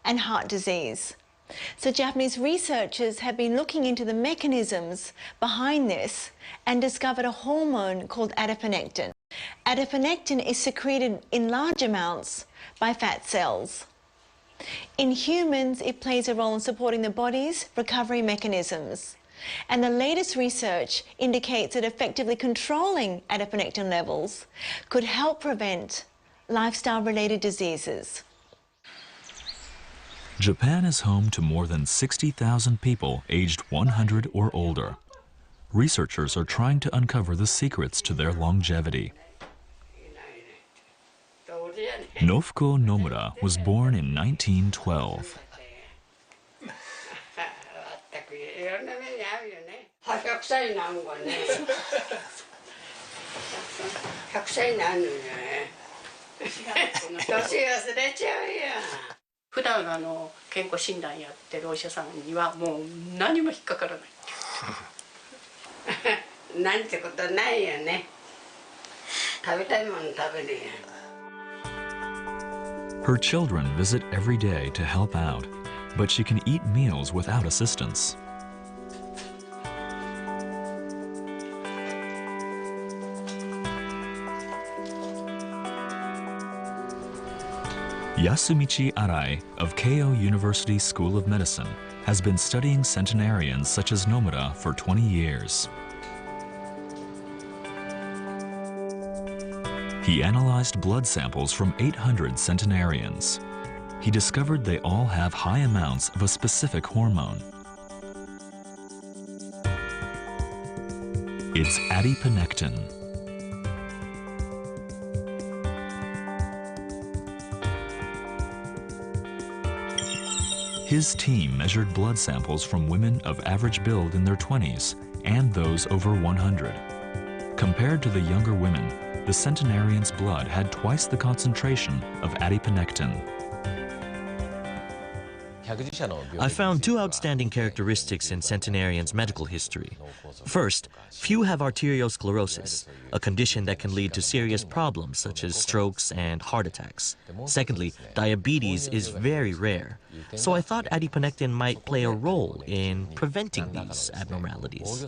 and heart disease. So Japanese researchers have been looking into the mechanisms behind this and discovered a hormone called adiponectin. Adiponectin is secreted in large amounts by fat cells. In humans, it plays a role in supporting the body's recovery mechanisms. And the latest research indicates that effectively controlling adiponectin levels could help prevent lifestyle-related diseases. Japan is home to more than 60,000 people aged 100 or older. Researchers are trying to uncover the secrets to their longevity. Nofuko Nomura was born in 1912. Her children visit every day to help out, but she can eat meals without assistance. Yasumichi Arai of Keio University School of Medicine has been studying centenarians such as Nomura for 20 years. He analyzed blood samples from 800 centenarians. He discovered they all have high amounts of a specific hormone. It's adiponectin. His team measured blood samples from women of average build in their 20s and those over 100. Compared to the younger women, the centenarian's blood had twice the concentration of adiponectin. I found two outstanding characteristics in centenarians' medical history. First, few have arteriosclerosis, a condition that can lead to serious problems such as strokes and heart attacks. Secondly, diabetes is very rare, so I thought adiponectin might play a role in preventing these abnormalities.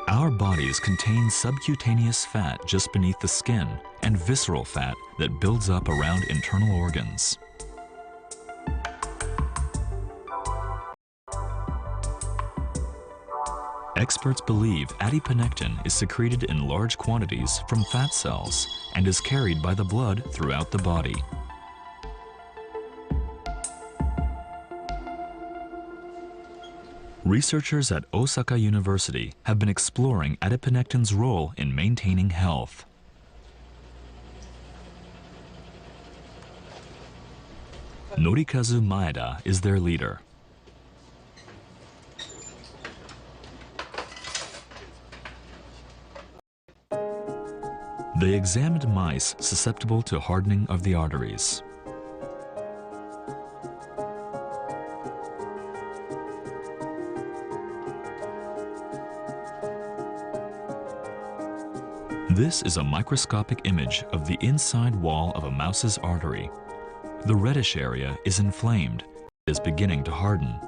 Our bodies contain subcutaneous fat just beneath the skin and visceral fat that builds up around internal organs. Experts believe adiponectin is secreted in large quantities from fat cells and is carried by the blood throughout the body. Researchers at Osaka University have been exploring adiponectin's role in maintaining health. Norikazu Maeda is their leader. They examined mice susceptible to hardening of the arteries. This is a microscopic image of the inside wall of a mouse's artery. The reddish area is inflamed and is beginning to harden.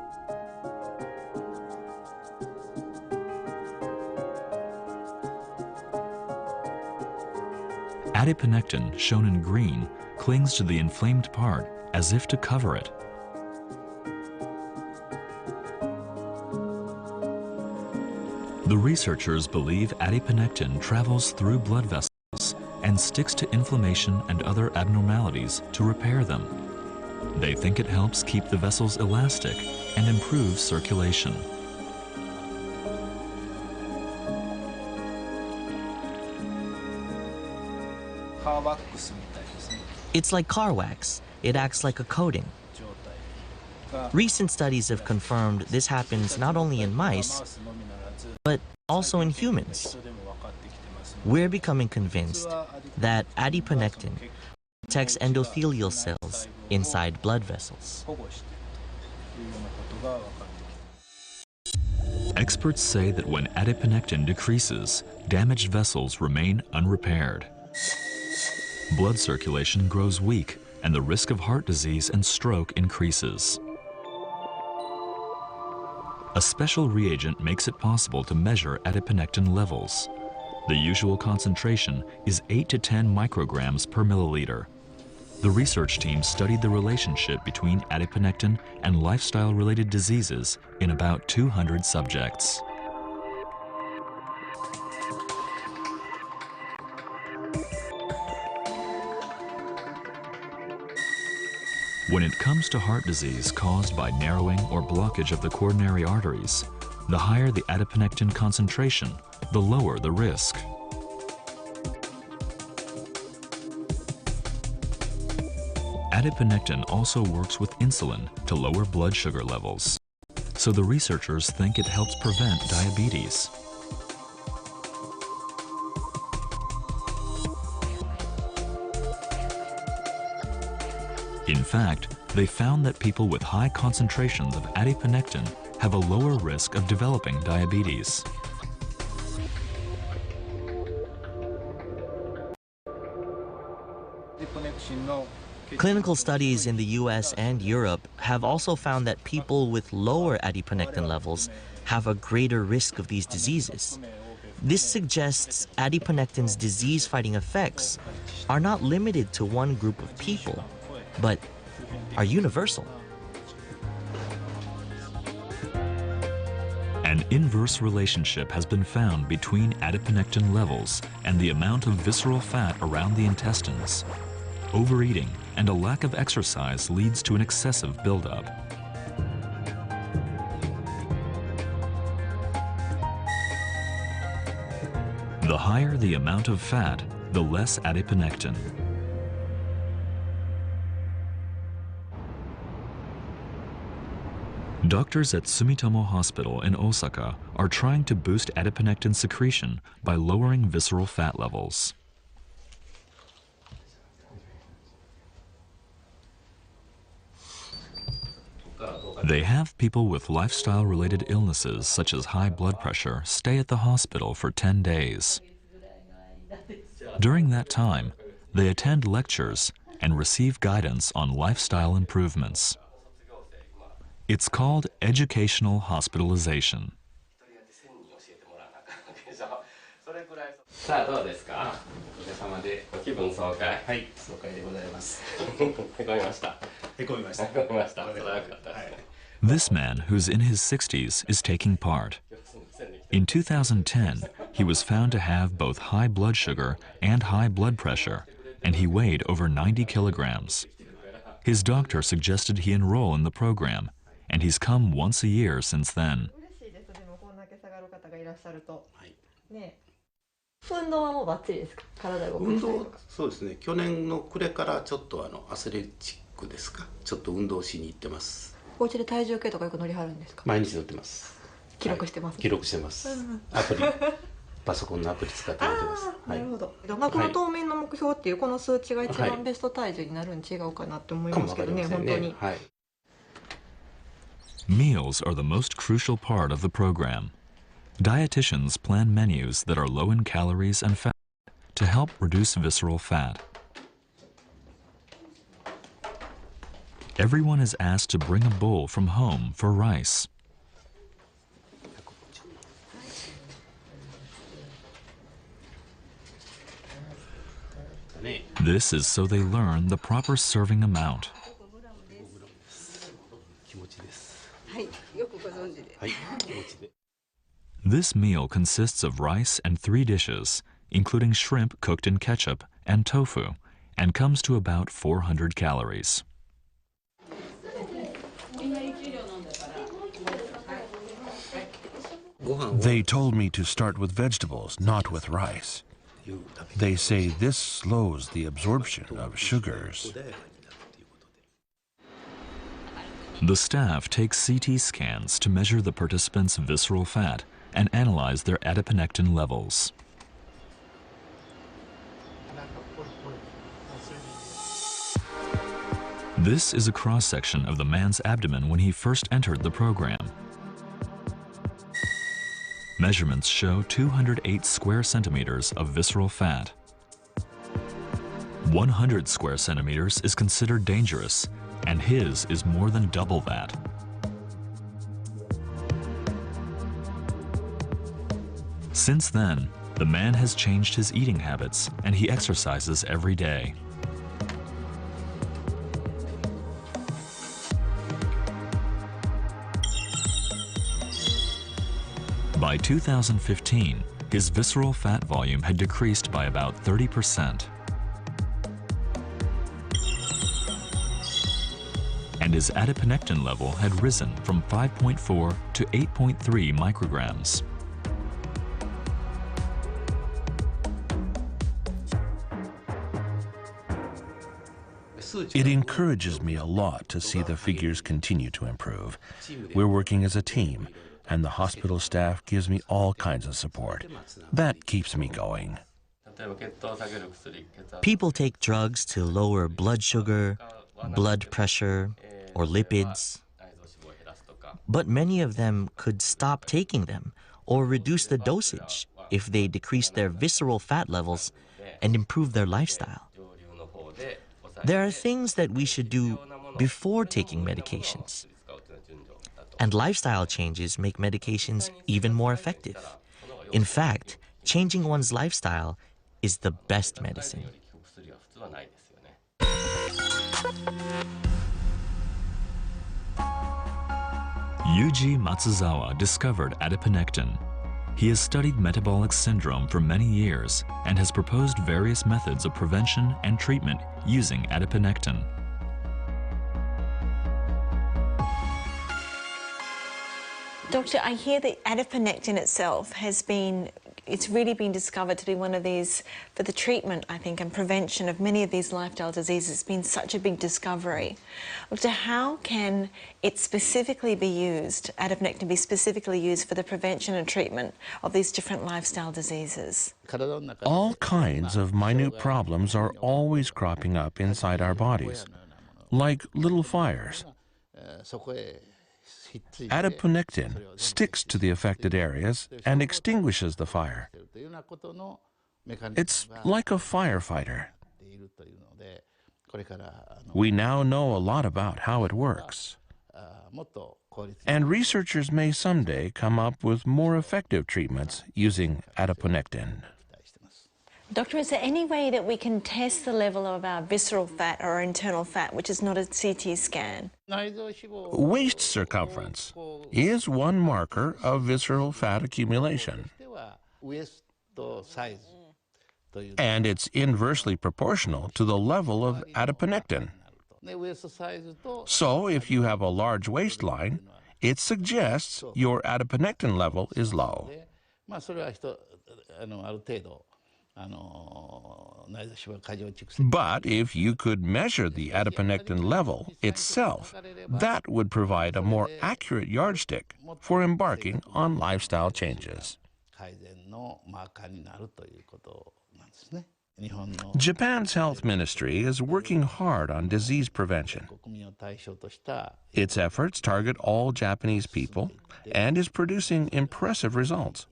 Adiponectin, shown in green, clings to the inflamed part as if to cover it. The researchers believe adiponectin travels through blood vessels and sticks to inflammation and other abnormalities to repair them. They think it helps keep the vessels elastic and improves circulation. It's like car wax. It acts like a coating. Recent studies have confirmed this happens not only in mice, but also in humans. We're becoming convinced that adiponectin protects endothelial cells inside blood vessels. Experts say that when adiponectin decreases, damaged vessels remain unrepaired. Blood circulation grows weak, and the risk of heart disease and stroke increases. A special reagent makes it possible to measure adiponectin levels. The usual concentration is 8 to 10 micrograms per milliliter. The research team studied the relationship between adiponectin and lifestyle-related diseases in about 200 subjects. When it comes to heart disease caused by narrowing or blockage of the coronary arteries, the higher the adiponectin concentration, the lower the risk. Adiponectin also works with insulin to lower blood sugar levels. So the researchers think it helps prevent diabetes. In fact, they found that people with high concentrations of adiponectin have a lower risk of developing diabetes. Clinical studies in the US and Europe have also found that people with lower adiponectin levels have a greater risk of these diseases. This suggests adiponectin's disease-fighting effects are not limited to one group of people, but are universal. An inverse relationship has been found between adiponectin levels and the amount of visceral fat around the intestines. Overeating and a lack of exercise leads to an excessive buildup. The higher the amount of fat, the less adiponectin. Doctors at Sumitomo Hospital in Osaka are trying to boost adiponectin secretion by lowering visceral fat levels. They have people with lifestyle-related illnesses such as high blood pressure stay at the hospital for 10 days. During that time, they attend lectures and receive guidance on lifestyle improvements. It's called educational hospitalization. This man, who's in his 60s, is taking part. In 2010, he was found to have both high blood sugar and high blood pressure, and he weighed over 90 kilograms. His doctor suggested he enroll in the program, and he's come once a year since then. 運動はもうバッチリですか？体動かしたりとか。運動、そうですね。去年の暮れからちょっとアスレチックですか。ちょっと運動しに行ってます。お家で体重計とかよく乗りはるんですか？毎日乗ってます。記録してます。記録してます。アプリ、パソコンのアプリ使って乗ってます。なるほど。この当面の目標っていうこの数値が一番ベスト体重になるに違うかなって思いますけどね、本当に。はい。Meals are the most crucial part of the program. Dietitians plan menus that are low in calories and fat to help reduce visceral fat. Everyone is asked to bring a bowl from home for rice. This is so they learn the proper serving amount. This meal consists of rice and 3 dishes, including shrimp cooked in ketchup and tofu, and comes to about 400 calories. They told me to start with vegetables, not with rice. They say this slows the absorption of sugars. The staff takes CT scans to measure the participants' visceral fat and analyze their adiponectin levels. This is a cross-section of the man's abdomen when he first entered the program. Measurements show 208 square centimeters of visceral fat. 100 square centimeters is considered dangerous, and his is more than double that. Since then, the man has changed his eating habits, and he exercises every day. By 2015, his visceral fat volume had decreased by about 30%. And his adiponectin level had risen from 5.4 to 8.3 micrograms. It encourages me a lot to see the figures continue to improve. We're working as a team, and the hospital staff gives me all kinds of support. That keeps me going. People take drugs to lower blood sugar, blood pressure, or lipids. But many of them could stop taking them or reduce the dosage if they decrease their visceral fat levels and improve their lifestyle. There are things that we should do before taking medications. And lifestyle changes make medications even more effective. In fact, changing one's lifestyle is the best medicine. Yuji Matsuzawa discovered adiponectin. He has studied metabolic syndrome for many years and has proposed various methods of prevention and treatment using adiponectin. Doctor, I hear that adiponectin itself it's really been discovered to be one of these, for the treatment, I think, and prevention of many of these lifestyle diseases. It's been such a big discovery. Doctor, how can it specifically be used, adiponectin be specifically used for the prevention and treatment of these different lifestyle diseases? All kinds of minute problems are always cropping up inside our bodies, like little fires. Adiponectin sticks to the affected areas and extinguishes the fire. It's like a firefighter. We now know a lot about how it works. And researchers may someday come up with more effective treatments using adiponectin. Doctor, is there any way that we can test the level of our visceral fat or our internal fat, which is not a CT scan? Waist circumference is one marker of visceral fat accumulation. And it's inversely proportional to the level of adiponectin. So if you have a large waistline, it suggests your adiponectin level is low. But if you could measure the adiponectin level itself, that would provide a more accurate yardstick for embarking on lifestyle changes. Japan's health ministry is working hard on disease prevention. Its efforts target all Japanese people and is producing impressive results.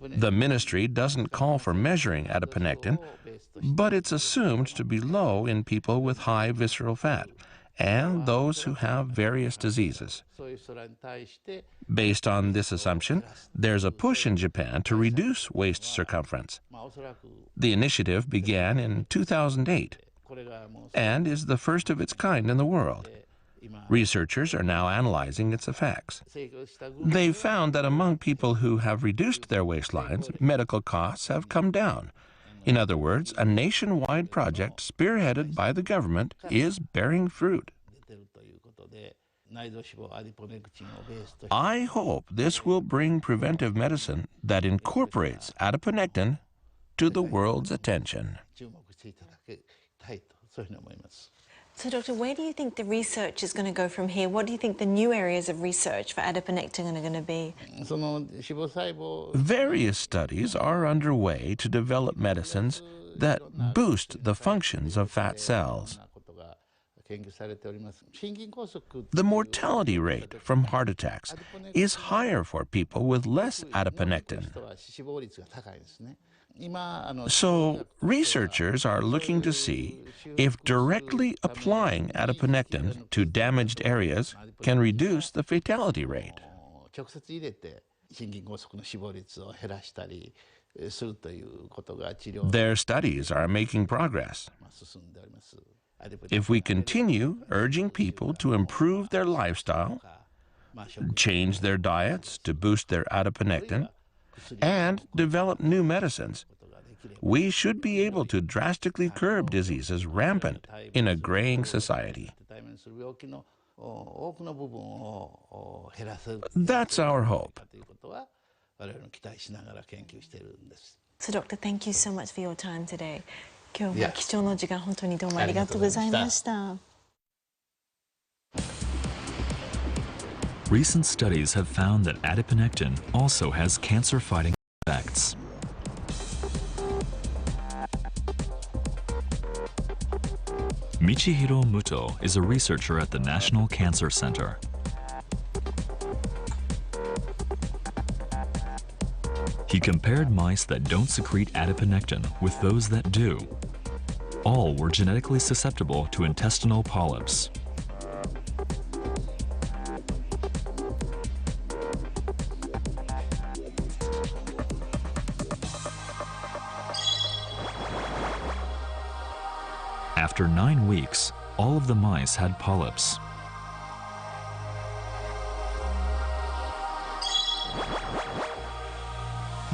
The ministry doesn't call for measuring adiponectin, but it's assumed to be low in people with high visceral fat and those who have various diseases. Based on this assumption, there's a push in Japan to reduce waist circumference. The initiative began in 2008 and is the first of its kind in the world. Researchers are now analyzing its effects. They've found that among people who have reduced their waistlines, medical costs have come down. In other words, a nationwide project spearheaded by the government is bearing fruit. I hope this will bring preventive medicine that incorporates adiponectin to the world's attention. So, Doctor, where do you think the research is going to go from here? What do you think the new areas of research for adiponectin are going to be? Various studies are underway to develop medicines that boost the functions of fat cells. The mortality rate from heart attacks is higher for people with less adiponectin. So researchers are looking to see if directly applying adiponectin to damaged areas can reduce the fatality rate. Their studies are making progress. If we continue urging people to improve their lifestyle, change their diets to boost their adiponectin, and develop new medicines, we should be able to drastically curb diseases rampant in a graying society. That's our hope. So, Doctor, thank you so much for your time today. 今日は貴重な時間本当にどうもありがとうございました。Recent studies have found that adiponectin also has cancer-fighting effects. Michihiro Muto is a researcher at the National Cancer Center. He compared mice that don't secrete adiponectin with those that do. All were genetically susceptible to intestinal polyps. After 9 weeks, all of the mice had polyps.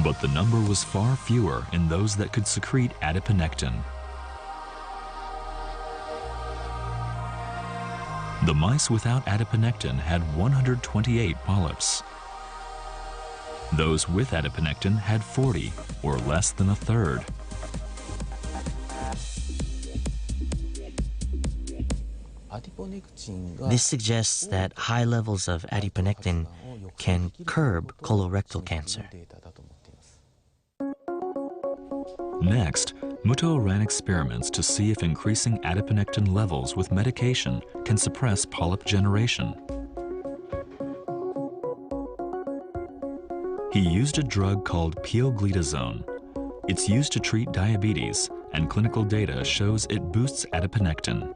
But the number was far fewer in those that could secrete adiponectin. The mice without adiponectin had 128 polyps. Those with adiponectin had 40, or less than a third. This suggests that high levels of adiponectin can curb colorectal cancer. Next, Muto ran experiments to see if increasing adiponectin levels with medication can suppress polyp generation. He used a drug called pioglitazone. It's used to treat diabetes, and clinical data shows it boosts adiponectin.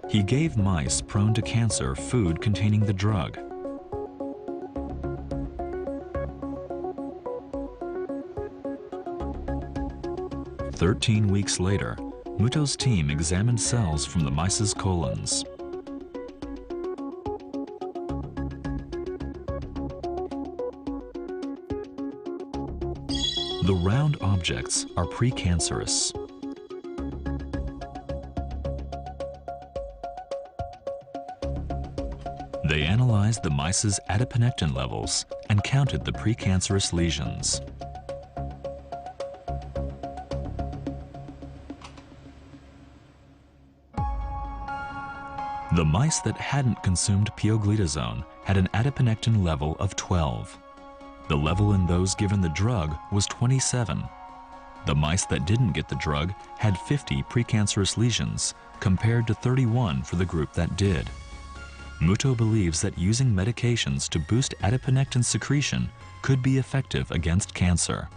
He gave mice prone to cancer food containing the drug. "13 weeks later, Muto's team examined cells from the mice's colons. The round objects are precancerous. They analyzed the mice's adiponectin levels and counted the precancerous lesions. The mice that hadn't consumed pioglitazone had an adiponectin level of 12. The level in those given the drug was 27. The mice that didn't get the drug had 50 precancerous lesions, compared to 31 for the group that did. Muto believes that using medications to boost adiponectin secretion could be effective against cancer.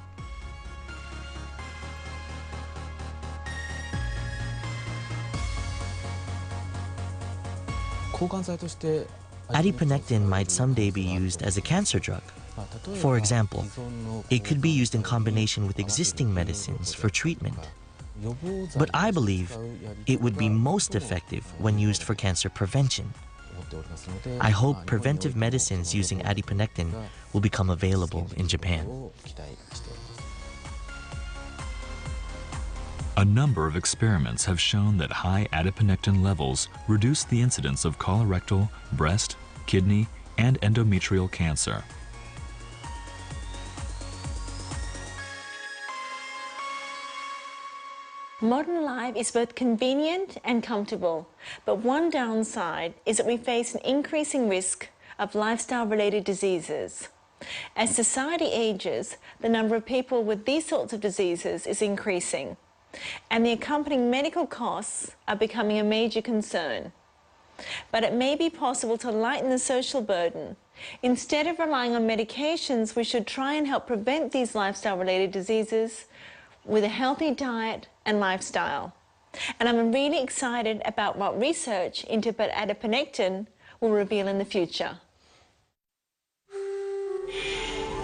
Adiponectin might someday be used as a cancer drug. For example, it could be used in combination with existing medicines for treatment. But I believe it would be most effective when used for cancer prevention. I hope preventive medicines using adiponectin will become available in Japan. A number of experiments have shown that high adiponectin levels reduce the incidence of colorectal, breast, kidney, and endometrial cancer. Modern life is both convenient and comfortable, but one downside is that we face an increasing risk of lifestyle-related diseases. As society ages, the number of people with these sorts of diseases is increasing, and the accompanying medical costs are becoming a major concern. But it may be possible to lighten the social burden Instead of relying on medications, we should try and help prevent these lifestyle-related diseases with a healthy diet and lifestyle. And I'm really excited about what research into adiponectin will reveal in the future.